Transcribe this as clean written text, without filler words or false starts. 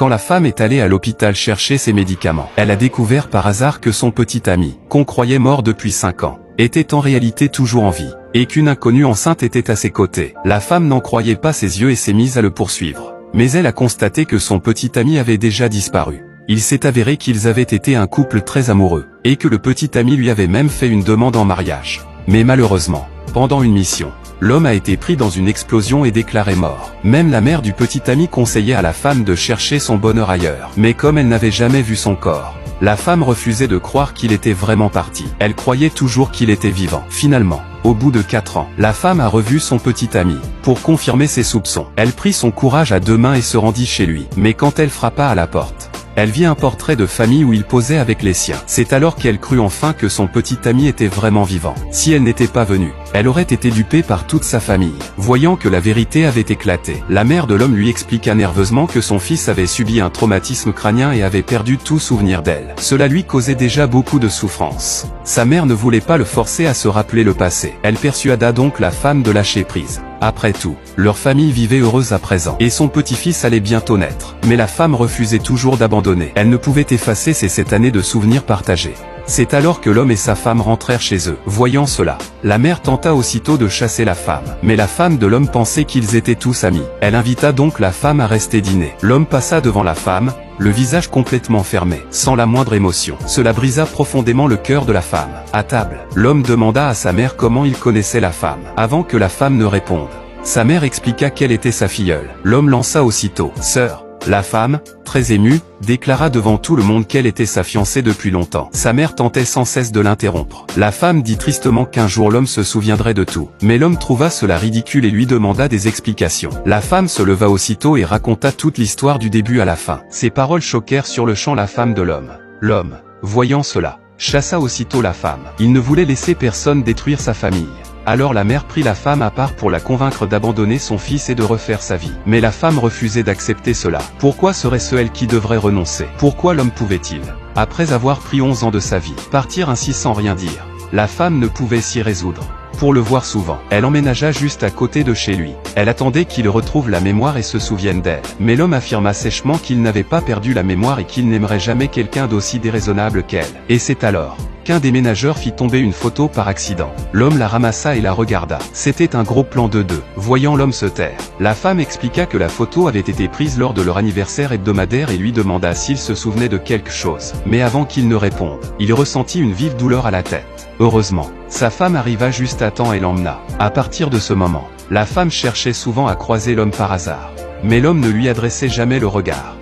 Quand la femme est allée à l'hôpital chercher ses médicaments, elle a découvert par hasard que son petit ami, qu'on croyait mort depuis 5 ans, était en réalité toujours en vie, et qu'une inconnue enceinte était à ses côtés. La femme n'en croyait pas ses yeux et s'est mise à le poursuivre. Mais elle a constaté que son petit ami avait déjà disparu. Il s'est avéré qu'ils avaient été un couple très amoureux, et que le petit ami lui avait même fait une demande en mariage. Mais malheureusement, pendant une mission, l'homme a été pris dans une explosion et déclaré mort. Même la mère du petit ami conseillait à la femme de chercher son bonheur ailleurs. Mais comme elle n'avait jamais vu son corps, la femme refusait de croire qu'il était vraiment parti. Elle croyait toujours qu'il était vivant. Finalement, au bout de 4 ans, la femme a revu son petit ami. Pour confirmer ses soupçons, elle prit son courage à 2 mains et se rendit chez lui. Mais quand elle frappa à la porte, elle vit un portrait de famille où il posait avec les siens. C'est alors qu'elle crut enfin que son petit ami était vraiment vivant. Si elle n'était pas venue, elle aurait été dupée par toute sa famille. Voyant que la vérité avait éclaté, la mère de l'homme lui expliqua nerveusement que son fils avait subi un traumatisme crânien et avait perdu tout souvenir d'elle. Cela lui causait déjà beaucoup de souffrance. Sa mère ne voulait pas le forcer à se rappeler le passé. Elle persuada donc la femme de lâcher prise. Après tout, leur famille vivait heureuse à présent, et son petit-fils allait bientôt naître. Mais la femme refusait toujours d'abandonner. Elle ne pouvait effacer ces 7 années de souvenirs partagés. C'est alors que l'homme et sa femme rentrèrent chez eux. Voyant cela, la mère tenta aussitôt de chasser la femme. Mais la femme de l'homme pensait qu'ils étaient tous amis. Elle invita donc la femme à rester dîner. L'homme passa devant la femme, le visage complètement fermé, sans la moindre émotion. Cela brisa profondément le cœur de la femme. À table, l'homme demanda à sa mère comment il connaissait la femme. Avant que la femme ne réponde, sa mère expliqua quelle était sa filleule. L'homme lança aussitôt « Sœur ». La femme, très émue, déclara devant tout le monde qu'elle était sa fiancée depuis longtemps. Sa mère tentait sans cesse de l'interrompre. La femme dit tristement qu'un jour l'homme se souviendrait de tout. Mais l'homme trouva cela ridicule et lui demanda des explications. La femme se leva aussitôt et raconta toute l'histoire du début à la fin. Ces paroles choquèrent sur le champ la femme de l'homme. L'homme, voyant cela, chassa aussitôt la femme. Il ne voulait laisser personne détruire sa famille. Alors la mère prit la femme à part pour la convaincre d'abandonner son fils et de refaire sa vie. Mais la femme refusait d'accepter cela. Pourquoi serait-ce elle qui devrait renoncer? Pourquoi l'homme pouvait-il, après avoir pris 11 ans de sa vie, partir ainsi sans rien dire? La femme ne pouvait s'y résoudre. Pour le voir souvent, elle emménagea juste à côté de chez lui. Elle attendait qu'il retrouve la mémoire et se souvienne d'elle. Mais l'homme affirma sèchement qu'il n'avait pas perdu la mémoire et qu'il n'aimerait jamais quelqu'un d'aussi déraisonnable qu'elle. Et c'est alors qu'un des ménageurs fit tomber une photo par accident. L'homme la ramassa et la regarda. C'était un gros plan de 2. Voyant l'homme se taire, la femme expliqua que la photo avait été prise lors de leur anniversaire hebdomadaire et lui demanda s'il se souvenait de quelque chose. Mais avant qu'il ne réponde, il ressentit une vive douleur à la tête. Heureusement, sa femme arriva juste à temps et l'emmena. À partir de ce moment, la femme cherchait souvent à croiser l'homme par hasard. Mais l'homme ne lui adressait jamais le regard.